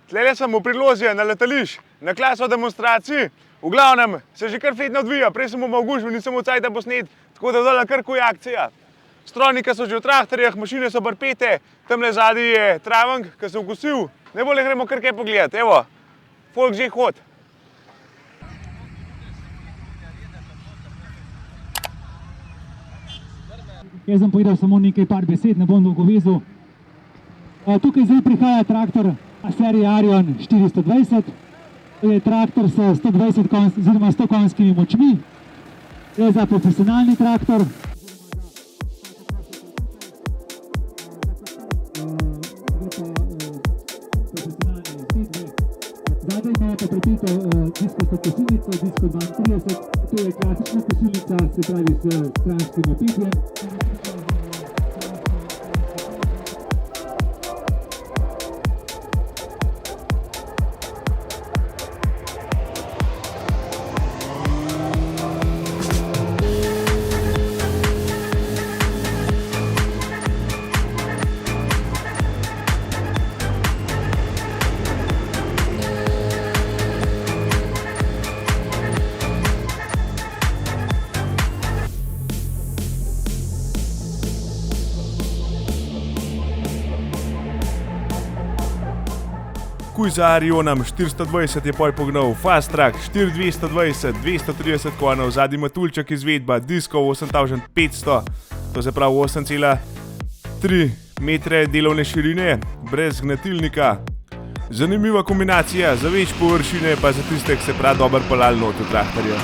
Tlele sem v Prilozju na letališč, na klaso demonstraciji. V glavnem se že kar fletno odvija, prej sem v Avguštu, nisem v cajta posnet, tako da dole kar kuj akcija. Strojnika so že v traktorjih, mašine so barpete, tamle zadaj je travank, ki se vkosil. Najbolje gremo kar kaj pogledati, evo, folk že hod. Jaz sem povedal samo nekaj par besed, ne bom dolgo vezal. Tukaj zdaj prihaja traktor serije Arion 420. To je traktor s 100 konjskimi močmi. Je za profesionalni traktor. Zadaj imamo pa pripito diskosto kosilnico, disko 32. To je klasična kosilnica, se pravi s stranskim opitjem. Kuj za Arionom 420 je pol pognal, Fast Track 4220, 230 konjev, zadnji Matulček izvedba, Disko 8500, to se pravi 8,3 metre delovne širine, brez gnatilnika. Zanimiva kombinacija, za več površine pa za tiste, ki se prav dobro pelal not v traktorju.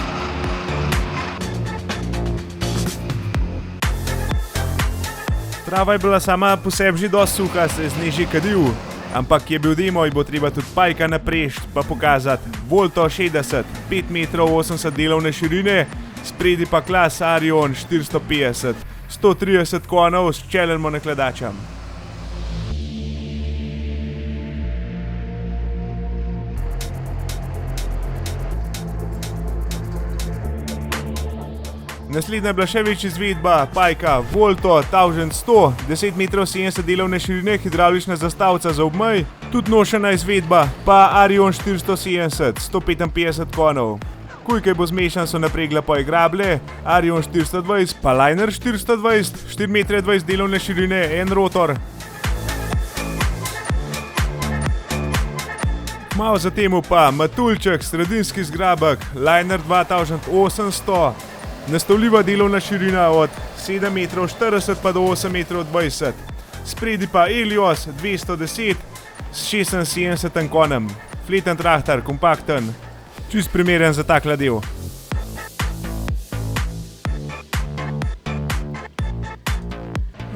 Trava je bila sama po sebi že dosti suha, se je z nje že kadil. Ampak je bil demo in bo treba tudi pajka naprešt pa pokazati. Volto 60, 5 metrov 80 delovne širine, spredi pa klas Arion 450, 130 konjev s čelnim nakladačem. Naslednja je bila še večja izvedba, pajka Volto 1100, 10 metrov 70 delovne širine, hidravlična zastavica za obmej, tudi nošena izvedba, pa Arion 470, 155 konjev. Kujke bo zmešan so napregla pa grable, Arion 420, pa Liner 420, 4 metre 20 delovne širine, en rotor. Malo zatem pa Matulček, sredinski zgrabek, Liner 2800, nastavljiva delovna širina od 7 metrov 40 pa do 8 metrov 20. Spredi pa Elios 210 s 76 konjem. Fleten traktor, kompakten, čist primeren za tak ladev.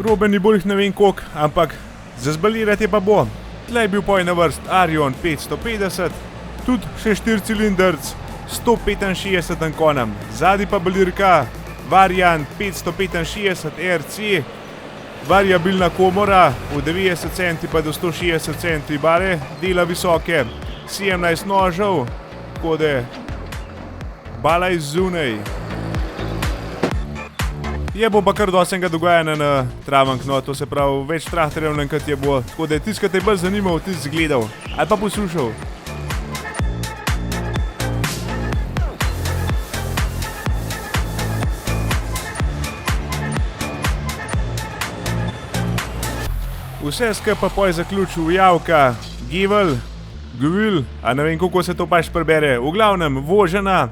Roben ni bolj ne vem koliko, ampak za zbalirati pa bo. Tlej je bil poj na vrst Arion 550, tudi še 4-cilindrc, 165 konjem, zadnji pa balirka Variant 565 RC, variabilna komora v 90 cm pa do 160 cm bare, dela visoke, 17 nožev, tako da bala iz zunaj. Je bo pa kar dosenga dogajanja na travank, no to se pravi več traktorjev nankrat je bo, tako da tisti, ki te bolj zanimal, tisti zgledal ali pa poslušal. Vse skupaj pa je zaključil Javka, Givel, Gvil, a ne vem kako se to pač prebere, v glavnem Vožena.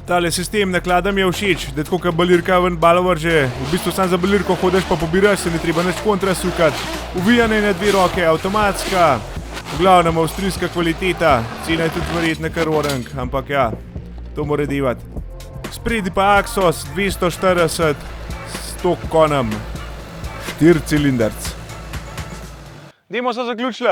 Tale sistem naklada mi je všeč, da tako kot balirka ven balo vrže, v bistvu sam za balirko hodeš pa pobiraš, se ne treba nič kontra sukati. Uvijane na 2 roke, avtomatska, v glavnem avstrijska kvaliteta, cena je tudi verjetna kar orank, ampak ja, to mora divati. Spredi pa Axos 240 s 100 konjem, 4-cilindrc. Demo so zaključili,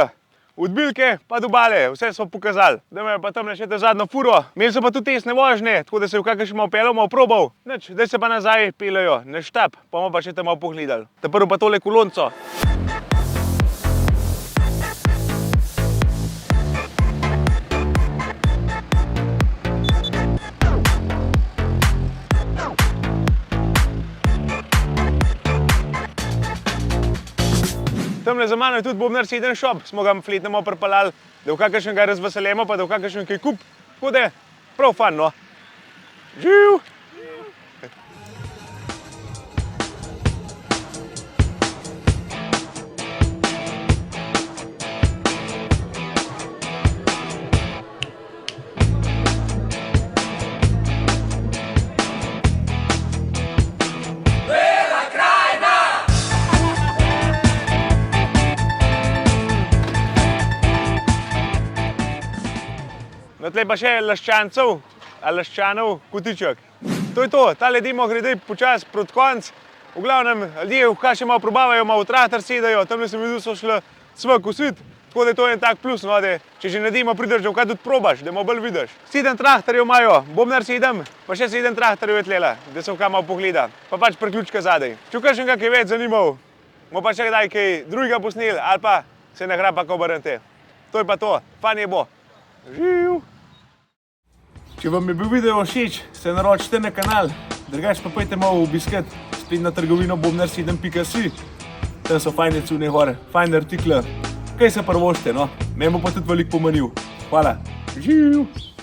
odbilke pa do bale, vse so pokazali. Da me pa tam še te zadnjo furo. Imeli so pa tudi testne vožnje, tako da se je v kakšen malo pelil, malo probal. Nič, zdaj se pa nazaj peljajo, na štab, pa bomo pa še tam malo pogledali. Ta prvo pa tole kolonco. Tamle za mano je tudi Bobnar 7 shop, smo ga fletnemo pripeljali, da v kakšnega razveselimo, pa da v kakšen kaj kup. Tako da, prav fan, no. Živ! No, tle pa še laščanov kotiček. To je to, tale demo gre počasi proti konc. V glavnem, ljudje, kaj še malo probavajo, malo v traktor sedajo, tamle sem videl, so šli cvek kositi. Tako da je to en tak plus, no, da če že na demo prideš, da kaj tudi probaš, da malo bolj vidiš. 7 traktorjev imajo, Bobnar 7, pa še 7 traktorjev je tlela, da se v kaj malo pogleda. Pa pač priključka zadaj. Če kakšnega kaj več zanimal, bomo pa še kdaj kaj drugega posneli, ali pa se ne hrapa, ko obrnete. To je pa to, fan je bo. Živ! Če vam je bil video všeč, se naročite na kanal, drugače pa pojdite malo obiskat spet na trgovino bobnar7.si. Tam so fajne cune gor, fajne artikle, kaj se prvošte, no, meni bo pa tudi veliko pomenil. Hvala, živ!